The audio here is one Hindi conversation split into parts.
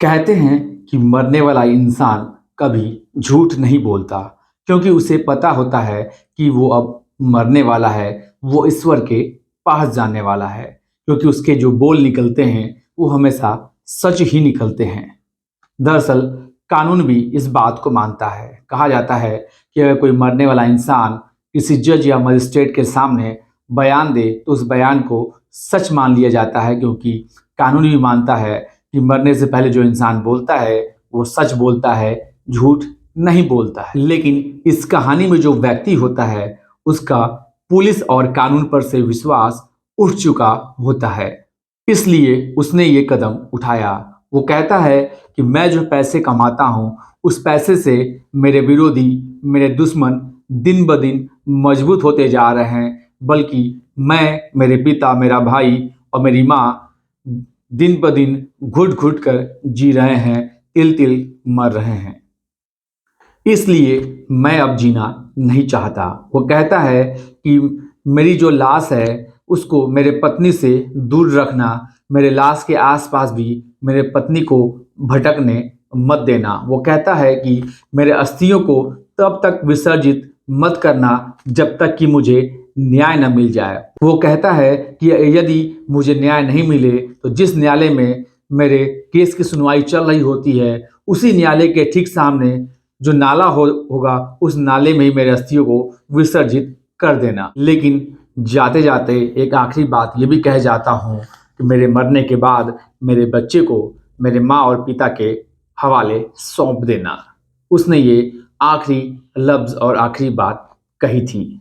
कहते हैं कि मरने वाला इंसान कभी झूठ नहीं बोलता क्योंकि उसे पता होता है कि वो अब मरने वाला है। वो ईश्वर के पास जाने वाला है क्योंकि उसके जो बोल निकलते हैं वो हमेशा सच ही निकलते हैं। दरअसल कानून भी इस बात को मानता है। कहा जाता है कि अगर कोई मरने वाला इंसान किसी जज या मजिस्ट्रेट के सामने बयान दे तो उस बयान को सच मान लिया जाता है, क्योंकि कानून भी मानता है कि मरने से पहले जो इंसान बोलता है वो सच बोलता है, झूठ नहीं बोलता है। लेकिन इस कहानी में जो व्यक्ति होता है उसका पुलिस और कानून पर से विश्वास उठ चुका होता है, इसलिए उसने ये कदम उठाया। वो कहता है कि मैं जो पैसे कमाता हूँ उस पैसे से मेरे विरोधी, मेरे दुश्मन दिन ब दिन मजबूत होते जा रहे हैं, बल्कि मैं, मेरे पिता, मेरा भाई और मेरी माँ दिन ब दिन घुट-घुट कर जी रहे हैं, तिल-तिल मर रहे हैं। इसलिए मैं अब जीना नहीं चाहता। वो कहता है कि मेरी जो लाश है उसको मेरे पत्नी से दूर रखना, मेरे लाश के आसपास भी मेरे पत्नी को भटकने मत देना। वो कहता है कि मेरे अस्थियों को तब तक विसर्जित मत करना जब तक कि मुझे न्याय न मिल जाए। वो कहता है कि यदि मुझे न्याय नहीं मिले तो जिस न्यायालय में मेरे केस की सुनवाई चल रही होती है उसी न्यायालय के ठीक सामने जो नाला होगा उस नाले में ही मेरे अस्थियों को विसर्जित कर देना। लेकिन जाते जाते एक आखिरी बात ये भी कह जाता हूँ कि मेरे मरने के बाद मेरे बच्चे को मेरे माँ और पिता के हवाले सौंप देना। उसने ये आखिरी लफ्ज और आखिरी बात कही थी।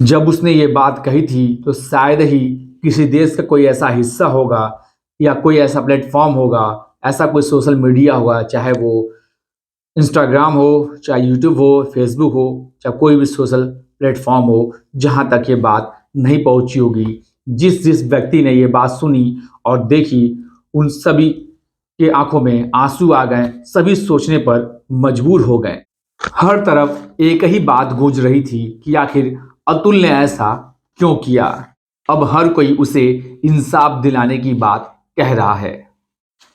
जब उसने ये बात कही थी तो शायद ही किसी देश का कोई ऐसा हिस्सा होगा या कोई ऐसा प्लेटफॉर्म होगा, ऐसा कोई सोशल मीडिया होगा, चाहे वो इंस्टाग्राम हो, चाहे यूट्यूब हो, फेसबुक हो, चाहे कोई भी सोशल प्लेटफॉर्म हो, जहाँ तक ये बात नहीं पहुँची होगी। जिस जिस व्यक्ति ने ये बात सुनी और देखी उन सभी के आंखों में आंसू आ गए, सभी सोचने पर मजबूर हो गए। हर तरफ एक ही बात गूंज रही थी कि आखिर अतुल ने ऐसा क्यों किया। अब हर कोई उसे इंसाफ दिलाने की बात कह रहा है,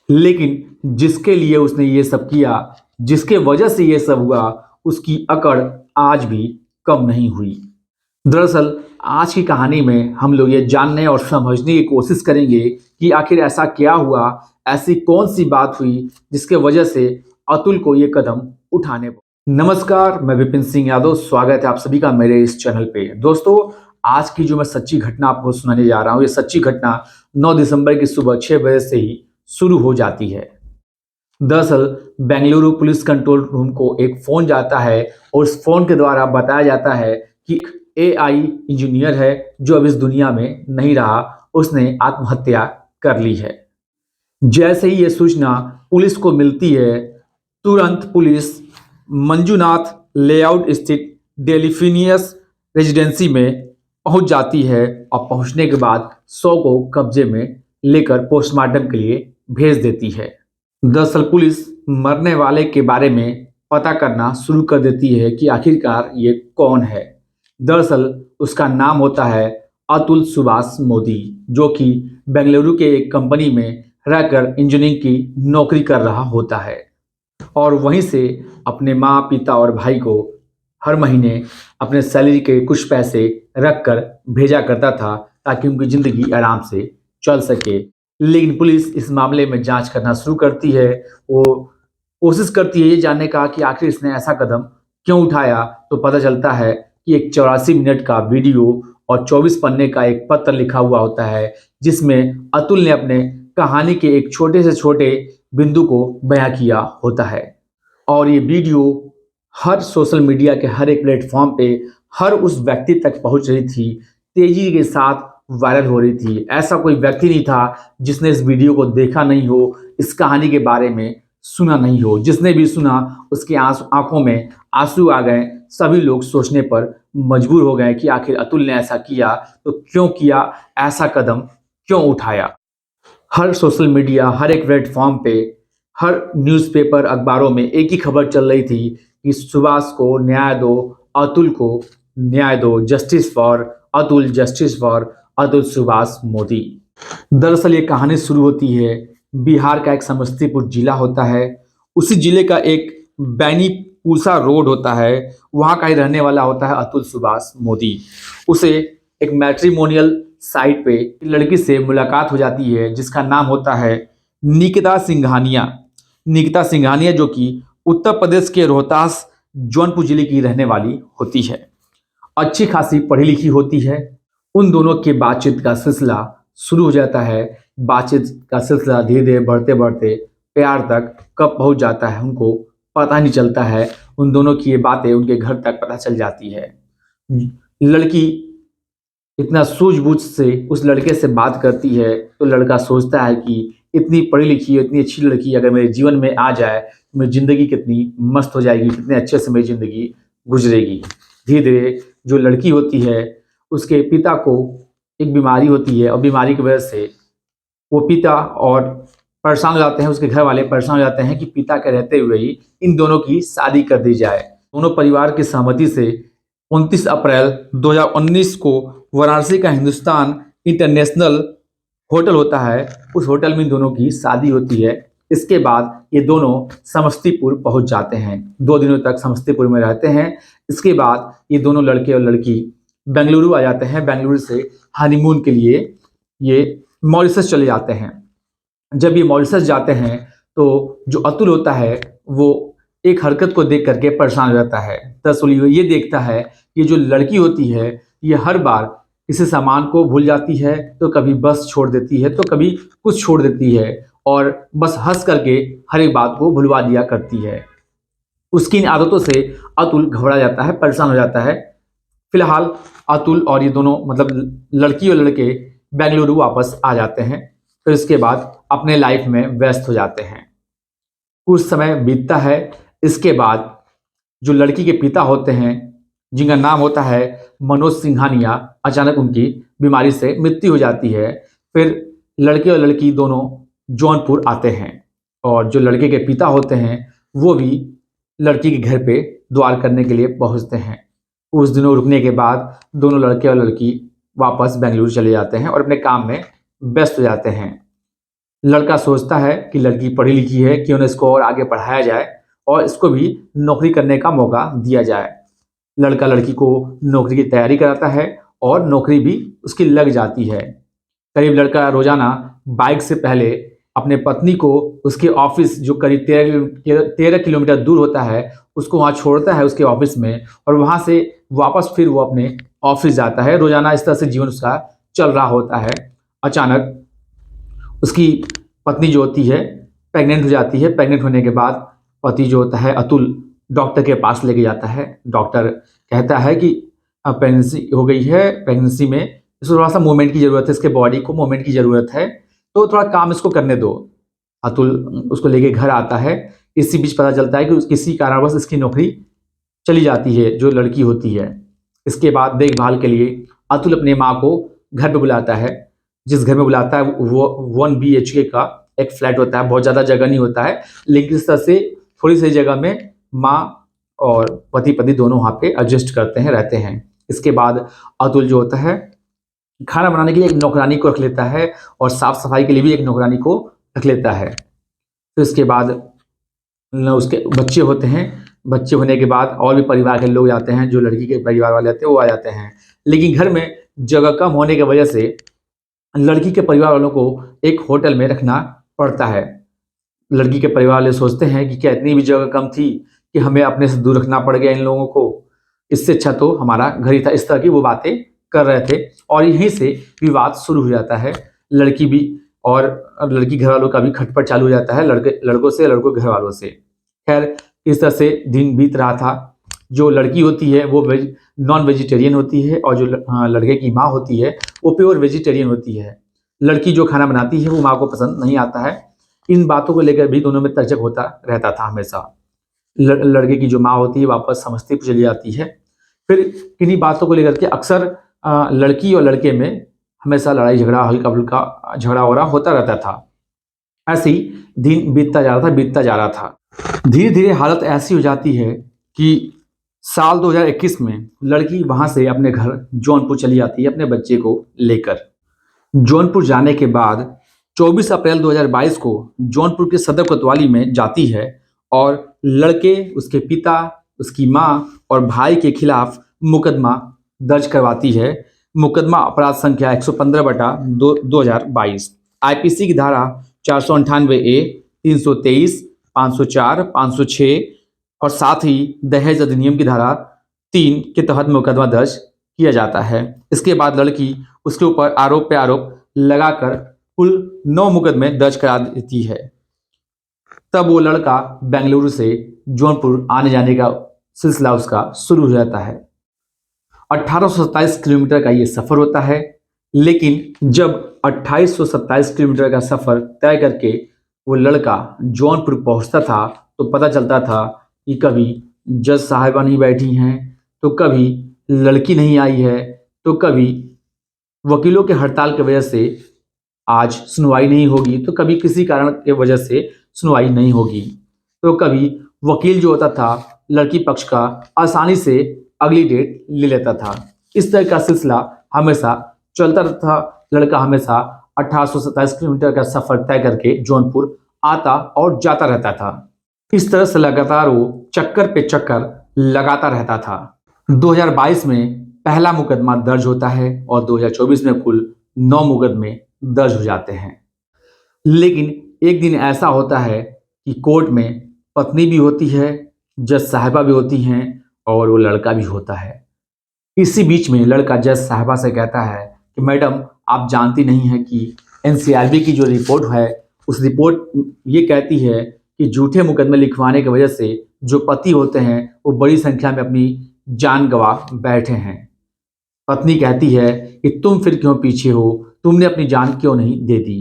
लेकिन जिसके लिए उसने ये सब किया, जिसके वजह से ये सब हुआ, उसकी अकड़ आज भी कम नहीं हुई। दरअसल आज की कहानी में हम लोग ये जानने और समझने की कोशिश करेंगे कि आखिर ऐसा क्या हुआ, ऐसी कौन सी बात हुई जिसके वजह से अतुल को ये कदम उठाने पड़े। नमस्कार, मैं विपिन सिंह यादव, स्वागत है आप सभी का मेरे इस चैनल पे। दोस्तों, आज की जो मैं सच्ची घटना आपको सुनाने जा रहा हूँ, ये सच्ची घटना 9 दिसंबर की सुबह 6 बजे से ही शुरू हो जाती है। दरअसल बेंगलुरु पुलिस कंट्रोल रूम को एक फोन जाता है और उस फोन के द्वारा बताया जाता है कि एक एआई इंजीनियर है जो अब इस दुनिया में नहीं रहा, उसने आत्महत्या कर ली है। जैसे ही ये सूचना पुलिस को मिलती है, तुरंत पुलिस मंजूनाथ लेआउट स्थित डेलिफिनियस रेजिडेंसी में पहुंच जाती है और पहुंचने के बाद शव को कब्जे में लेकर पोस्टमार्टम के लिए भेज देती है। दरअसल पुलिस मरने वाले के बारे में पता करना शुरू कर देती है कि आखिरकार ये कौन है। दरअसल उसका नाम होता है अतुल सुभाष मोदी, जो कि बेंगलुरु के एक कंपनी में रहकर इंजीनियरिंग की नौकरी कर रहा होता है और वहीं से अपने माँ, पिता और भाई को हर महीने अपने सैलरी के कुछ पैसे रख कर भेजा करता था ताकि उनकी ज़िंदगी आराम से चल सके। लेकिन पुलिस इस मामले में जांच करना शुरू करती है। वो कोशिश करती है ये जानने का कि आखिर इसने ऐसा कदम क्यों उठाया। तो पता चलता है कि एक 84 मिनट का वीडियो और 24 पन्ने का एक पत्र लिखा हुआ होता है जिसमें अतुल ने अपने कहानी के एक छोटे से छोटे बिंदु को बयां किया होता है। और ये वीडियो हर सोशल मीडिया के हर एक प्लेटफॉर्म पे हर उस व्यक्ति तक पहुंच रही थी, तेजी के साथ वायरल हो रही थी। ऐसा कोई व्यक्ति नहीं था जिसने इस वीडियो को देखा नहीं हो, इस कहानी के बारे में सुना नहीं हो। जिसने भी सुना उसके आंखों में आंसू आ गए। सभी लोग सोचने पर मजबूर हो गए कि आखिर अतुल ने ऐसा किया तो क्यों किया, ऐसा कदम क्यों उठाया। हर सोशल मीडिया, हर एक प्लेटफॉर्म पे, हर न्यूज़पेपर, अखबारों में एक ही खबर चल रही थी कि सुभाष को न्याय दो, अतुल को न्याय दो, justice for Atul, justice for Atul Subhash Modi. दरअसल ये कहानी शुरू होती है बिहार का एक समस्तीपुर जिला होता है, उसी जिले का एक बैनीपूसा रोड होता है, वहाँ का ही रहने वाला होता है अतुल सुभाष मोदी। उसे एक मैट्रिमोनियल साइट पे एक लड़की से मुलाकात हो जाती है जिसका नाम होता है निकिता सिंघानिया। निकिता सिंघानिया जो कि उत्तर प्रदेश के रोहतास जौनपुर जिले की रहने वाली होती है, अच्छी खासी पढ़ी लिखी होती है। उन दोनों के बातचीत का सिलसिला शुरू हो जाता है। बातचीत का सिलसिला धीरे धीरे बढ़ते बढ़ते प्यार तक कब पहुंच जाता है उनको पता नहीं चलता है। उन दोनों की ये बातें उनके घर तक पता चल जाती है। लड़की इतना सूझबूझ से उस लड़के से बात करती है तो लड़का सोचता है कि इतनी पढ़ी लिखी इतनी अच्छी लड़की अगर मेरे जीवन में आ जाए तो मेरी ज़िंदगी कितनी मस्त हो जाएगी, कितने अच्छे से मेरी ज़िंदगी गुजरेगी। धीरे धीरे जो लड़की होती है उसके पिता को एक बीमारी होती है और बीमारी की वजह से वो पिता और परेशान हो जाते हैं, उसके घर वाले परेशान हो जाते हैं कि पिता के रहते हुए ही इन दोनों की शादी कर दी जाए। दोनों परिवार की सहमति से 29 अप्रैल 2019 को वाराणसी का हिंदुस्तान इंटरनेशनल होटल होता है, उस होटल में इन दोनों की शादी होती है। इसके बाद ये दोनों समस्तीपुर पहुंच जाते हैं, 2 दिनों तक समस्तीपुर में रहते हैं। इसके बाद ये दोनों लड़के और लड़की बेंगलुरु आ जाते हैं। बेंगलुरु से हनीमून के लिए ये मॉरिशस चले जाते हैं। जब ये मॉरिशस जाते हैं तो जो अतुल होता है वो एक हरकत को देख करके परेशान हो जाता है। दरअसल ये देखता है कि जो लड़की होती है ये हर बार किसी सामान को भूल जाती है, तो कभी बस छोड़ देती है तो कभी कुछ छोड़ देती है और बस हंस करके हर एक बात को भुलवा दिया करती है। उसकी इन आदतों से अतुल घबरा जाता है, परेशान हो जाता है। फिलहाल अतुल और ये दोनों मतलब लड़की और लड़के बेंगलुरु वापस आ जाते हैं। फिर इसके बाद अपने लाइफ में व्यस्त हो जाते हैं। कुछ समय बीतता है। इसके बाद जो लड़की के पिता होते हैं जिनका नाम होता है मनोज सिंघानिया, अचानक उनकी बीमारी से मृत्यु हो जाती है। फिर लड़के और लड़की दोनों जौनपुर आते हैं और जो लड़के के पिता होते हैं वो भी लड़की के घर पे द्वार करने के लिए पहुंचते हैं। कुछ दिनों रुकने के बाद दोनों लड़के और लड़की वापस बेंगलुरु चले जाते हैं और अपने काम में व्यस्त हो जाते हैं। लड़का सोचता है कि लड़की पढ़ी लिखी है, क्यों न इसको और आगे पढ़ाया जाए और इसको भी नौकरी करने का मौका दिया जाए। लड़का लड़की को नौकरी की तैयारी कराता है और नौकरी भी उसकी लग जाती है। करीब लड़का रोजाना बाइक से पहले अपने पत्नी को उसके ऑफिस जो करीब 13 किलोमीटर दूर होता है उसको वहाँ छोड़ता है उसके ऑफिस में, और वहाँ से वापस फिर वो अपने ऑफिस जाता है। रोजाना इस तरह से जीवन उसका चल रहा होता है। अचानक उसकी पत्नी जो होती है प्रेग्नेंट हो जाती है। प्रेग्नेंट होने के बाद पति जो होता है अतुल डॉक्टर के पास लेके जाता है। डॉक्टर कहता है कि प्रेगनेंसी हो गई है, प्रेगनेंसी में इसको थोड़ा सा मूवमेंट की ज़रूरत है, इसके बॉडी को मूवमेंट की ज़रूरत है, तो थोड़ा काम इसको करने दो। अतुल उसको लेके घर आता है। इसी बीच पता चलता है कि किसी कारणवश इसकी नौकरी चली जाती है जो लड़की होती है। इसके बाद देखभाल के लिए अतुल अपने माँ को घर पे बुलाता है। जिस घर में बुलाता है वो 1 BHK का एक फ्लैट होता है, बहुत ज़्यादा जगह नहीं होता है, लेकिन इस तरह से थोड़ी सी जगह में माँ और पति पत्नी दोनों वहाँ पे एडजस्ट करते हैं, रहते हैं। इसके बाद अतुल जो होता है खाना बनाने के लिए एक नौकरानी को रख लेता है और साफ सफाई के लिए भी एक नौकरानी को रख लेता है। फिर इसके बाद उसके बच्चे होते हैं। बच्चे होने के बाद और भी परिवार के लोग आते हैं, जो लड़की के परिवार वाले आते हैं वो आ जाते हैं। लेकिन घर में जगह कम होने की वजह से लड़की के परिवार वालों को एक होटल में रखना पड़ता है। लड़की के परिवार वाले सोचते हैं कि क्या इतनी भी जगह कम थी कि हमें अपने से दूर रखना पड़ गया इन लोगों को, इससे अच्छा तो हमारा घर ही था। इस तरह की वो बातें कर रहे थे और यहीं से विवाद शुरू हो जाता है। लड़की भी और लड़की घर वालों का भी खटपट चालू हो जाता है, लड़कों से, लड़कों घर वालों से। खैर इस तरह से दिन बीत रहा था। जो लड़की होती है वो नॉन वेजिटेरियन होती है और जो लड़के की माँ होती है वो प्योर वेजिटेरियन होती है। लड़की जो खाना बनाती है वो माँ को पसंद नहीं आता है। इन बातों को लेकर भी दोनों में तकझक होता रहता था हमेशा। लड़के की जो माँ होती है वापस समस्तीपुर चली जाती है। फिर किन्हीं बातों को लेकर के अक्सर लड़की और लड़के में हमेशा लड़ाई झगड़ा, हल्का फुल्का झगड़ा वगड़ा होता रहता था। ऐसे ही दिन बीतता जा रहा था। धीरे धीरे हालत ऐसी हो जाती है कि साल 2021 में लड़की वहाँ से अपने घर जौनपुर चली जाती है अपने बच्चे को लेकर। जौनपुर जाने के बाद 24 अप्रैल 2022 को जौनपुर के सदर कोतवाली में जाती है और लड़के, उसके पिता, उसकी मां और भाई के खिलाफ मुकदमा दर्ज करवाती है। मुकदमा अपराध संख्या 115 बटा 2022 आईपीसी की धारा 498 ए, 323, 504, 506 और साथ ही दहेज अधिनियम की धारा 3 के तहत मुकदमा दर्ज किया जाता है। इसके बाद लड़की उसके ऊपर आरोप पे आरोप लगाकर कुल 9 मुकदमे दर्ज करा देती है। तब वो लड़का बेंगलुरु से जौनपुर आने जाने का सिलसिला उसका शुरू हो जाता है। 1827 किलोमीटर का ये सफर होता है, लेकिन जब 2827 किलोमीटर का सफर तय करके वो लड़का जौनपुर पहुंचता था तो पता चलता था कि कभी जज साहिबा नहीं बैठी हैं, तो कभी लड़की नहीं आई है, तो कभी वकीलों के हड़ताल की वजह से आज सुनवाई नहीं होगी, तो कभी किसी कारण के वजह से सुनवाई नहीं होगी, तो कभी वकील जो होता था लड़की पक्ष का आसानी से अगली डेट ले लेता था। इस तरह का सिलसिला हमेशा चलता रहता था। लड़का हमेशा 1827 किलोमीटर का सफर तय करके जौनपुर आता और जाता रहता था। इस तरह से लगातार वो चक्कर पे चक्कर लगाता रहता था। 2022 में पहला मुकदमा दर्ज होता है और 2024 में कुल 9 मुकदमे दर्ज हो जाते हैं। लेकिन एक दिन ऐसा होता है कि कोर्ट में पत्नी भी होती है, जज साहिबा भी होती हैं और वो लड़का भी होता है। इसी बीच में लड़का जज साहिबा से कहता है कि मैडम, आप जानती नहीं हैं कि एनसीआरबी की जो रिपोर्ट है, उस रिपोर्ट ये कहती है कि झूठे मुकदमे लिखवाने की वजह से जो पति होते हैं वो बड़ी संख्या में अपनी जान गंवा बैठे हैं। पत्नी कहती है कि तुम फिर क्यों पीछे हो, तुमने अपनी जान क्यों नहीं दे दी।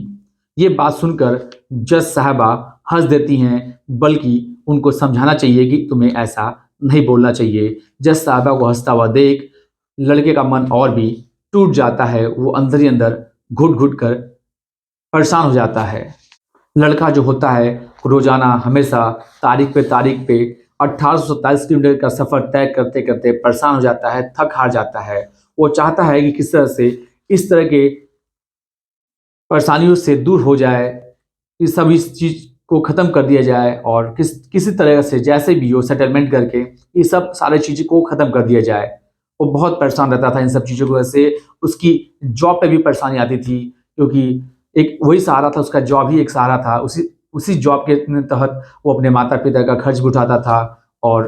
ये बात सुनकर जज साहबा हंस देती हैं, बल्कि उनको समझाना चाहिए कि तुम्हें ऐसा नहीं बोलना चाहिए। जज साहबा को हंसता हुआ देख लड़के का मन और भी टूट जाता है। वो अंदर ही अंदर घुट घुट कर परेशान हो जाता है। लड़का जो होता है रोजाना हमेशा तारीख पे 1827 किलोमीटर का सफर तय करते करते परेशान हो जाता है, थक हार जाता है। वो चाहता है कि किस तरह से इस तरह के परेशानियों से दूर हो जाए, इस सब इस चीज को खत्म कर दिया जाए और किसी तरह से जैसे भी हो सेटलमेंट करके ये सब सारी चीज़ों को खत्म कर दिया जाए। वो बहुत परेशान रहता था इन सब चीज़ों की वजह से। उसकी जॉब पे भी परेशानी आती थी, क्योंकि एक वही सहारा था, उसका जॉब ही एक सहारा था। उसी जॉब के तहत वो अपने माता पिता का खर्च भी उठाता था और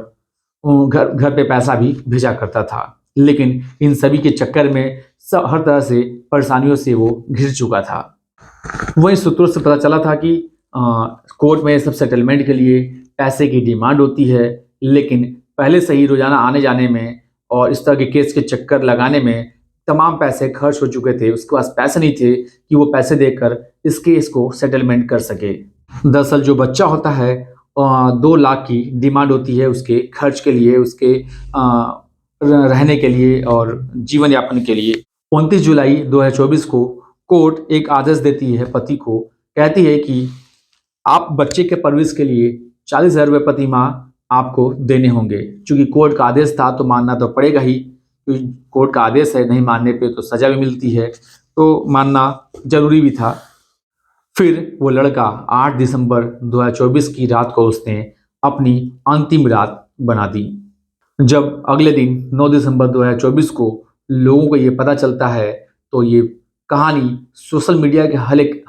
घर घर पे पैसा भी भेजा करता था। लेकिन इन सभी के चक्कर में सब हर तरह से परेशानियों से वो घिर चुका था। वही सूत्रों से पता चला था कि कोर्ट में सब सेटलमेंट के लिए पैसे की डिमांड होती है, लेकिन पहले से ही रोजाना आने जाने में और इस तरह के केस के चक्कर लगाने में तमाम पैसे खर्च हो चुके थे। उसके पास पैसे नहीं थे कि वो पैसे देकर इस केस को सेटलमेंट कर सके। दरअसल जो बच्चा होता है 2 लाख की डिमांड होती है उसके खर्च के लिए, उसके रहने के लिए और जीवन यापन के लिए। 29 जुलाई 2024 को कोर्ट एक आदेश देती है पति को, कहती है कि आप बच्चे के परवरिश के लिए 40,000 रुपये प्रति माह आपको देने होंगे। चूंकि कोर्ट का आदेश था तो मानना तो पड़ेगा ही, क्योंकि कोर्ट का आदेश है, नहीं मानने पे तो सजा भी मिलती है, तो मानना जरूरी भी था। फिर वो लड़का 8 दिसंबर 2024 की रात को उसने अपनी अंतिम रात बना दी। जब अगले दिन 9 दिसंबर 2024 को लोगों को ये पता चलता है तो ये कहानी सोशल मीडिया के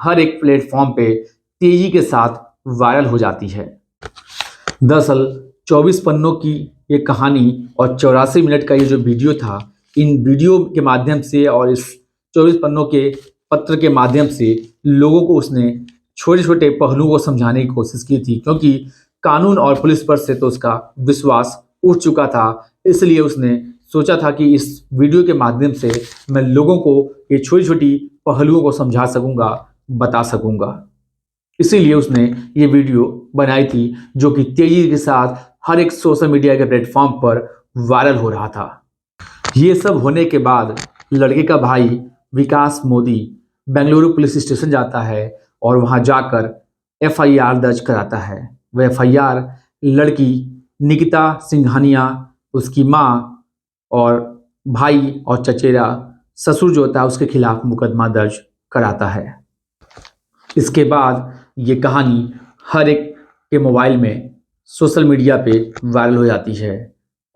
हर एक प्लेटफॉर्म पे तेजी के साथ वायरल हो जाती है। दरअसल 24 पन्नों की ये कहानी और 84 मिनट का ये जो वीडियो था, इन वीडियो के माध्यम से और इस 24 पन्नों के पत्र के माध्यम से लोगों को उसने छोटे छोटे पहलुओं को समझाने की कोशिश की थी, क्योंकि कानून और पुलिस पर से तो उसका विश्वास उठ चुका था। इसलिए उसने सोचा था कि इस वीडियो के माध्यम से मैं लोगों को ये छोटी छोटी पहलुओं को समझा सकूंगा, बता सकूंगा। इसीलिए उसने ये वीडियो बनाई थी, जो कि तेजी के साथ हर एक सोशल मीडिया के प्लेटफॉर्म पर वायरल हो रहा था। ये सब होने के बाद लड़के का भाई विकास मोदी बेंगलुरु पुलिस स्टेशन जाता है और वहां जाकर एफआईआर दर्ज कराता है। वह एफआईआर लड़की निकिता सिंघानिया, उसकी माँ और भाई और चचेरा ससुर जो होता है उसके खिलाफ मुकदमा दर्ज कराता है। इसके बाद ये कहानी हर एक के मोबाइल में सोशल मीडिया पे वायरल हो जाती है।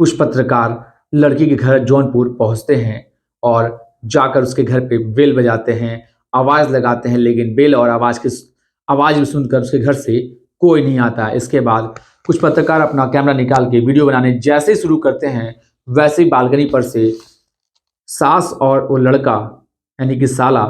कुछ पत्रकार लड़की के घर जौनपुर पहुंचते हैं और जाकर उसके घर पे बेल बजाते हैं, आवाज़ लगाते हैं, लेकिन बेल और आवाज़ भी सुनकर उसके घर से कोई नहीं आता। इसके बाद कुछ पत्रकार अपना कैमरा निकाल के वीडियो बनाने जैसे ही शुरू करते हैं, वैसे ही बालकनी पर से सास और वो लड़का यानी कि साला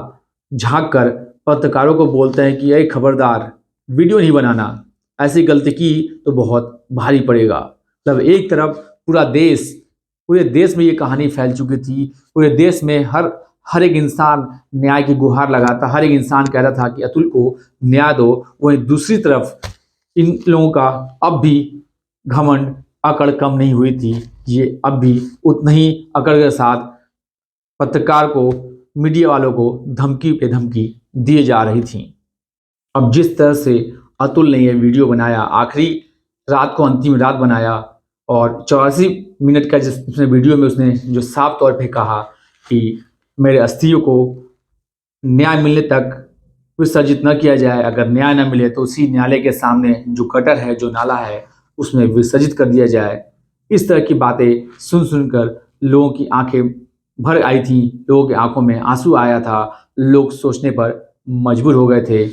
झांक कर पत्रकारों को बोलते हैं कि अरे खबरदार, वीडियो नहीं बनाना, ऐसी गलती की तो बहुत भारी पड़ेगा। मतलब एक तरफ पूरे देश में ये कहानी फैल चुकी थी। पूरे देश में हर हर एक इंसान न्याय की गुहार लगाता, हर एक इंसान कह रहा था कि अतुल को न्याय दो। वहीं दूसरी तरफ इन लोगों का अब भी घमंड, अकड़ कम नहीं हुई थी। ये अब भी उतना ही अकड़ के साथ पत्रकार को, मीडिया वालों को धमकी पे धमकी दिए जा रही थी। अब जिस तरह से अतुल ने यह वीडियो बनाया, आखिरी रात को अंतिम रात बनाया और 84 मिनट का जिस उसने वीडियो में उसने जो साफ तौर पे कहा कि मेरे अस्थियों को न्याय मिलने तक विसर्जित न किया जाए, अगर न्याय न मिले तो उसी न्यायालय के सामने जो गटर है, जो नाला है, उसमें विसर्जित कर दिया जाए। इस तरह की बातें सुन सुनकर लोगों की आंखें भर आई थी, लोगों की आंखों में आंसू आया था, लोग सोचने पर मजबूर हो गए थे।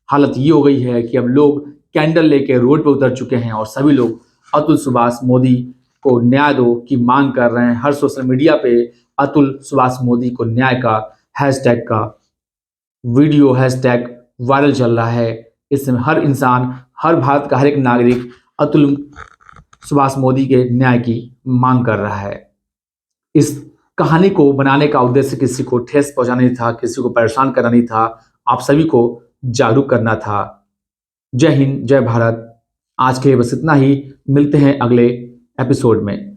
हालत ये हो गई है कि अब लोग कैंडल लेके रोड पर उतर चुके हैं और सभी लोग अतुल सुभाष मोदी को न्याय दो की मांग कर रहे हैं। हर सोशल मीडिया पे अतुल सुभाष मोदी को न्याय का हैशटैग का वीडियो, हैशटैग वायरल चल रहा है। इसमें हर इंसान, हर भारत का हर एक नागरिक अतुल सुभाष मोदी के न्याय की मांग कर रहा है। इस कहानी को बनाने का उद्देश्य किसी को ठेस पहुंचाना नहीं था, किसी को परेशान करना नहीं था, आप सभी को जागरूक करना था। जय हिंद, जय भारत। आज के लिए बस इतना ही, मिलते हैं अगले एपिसोड में।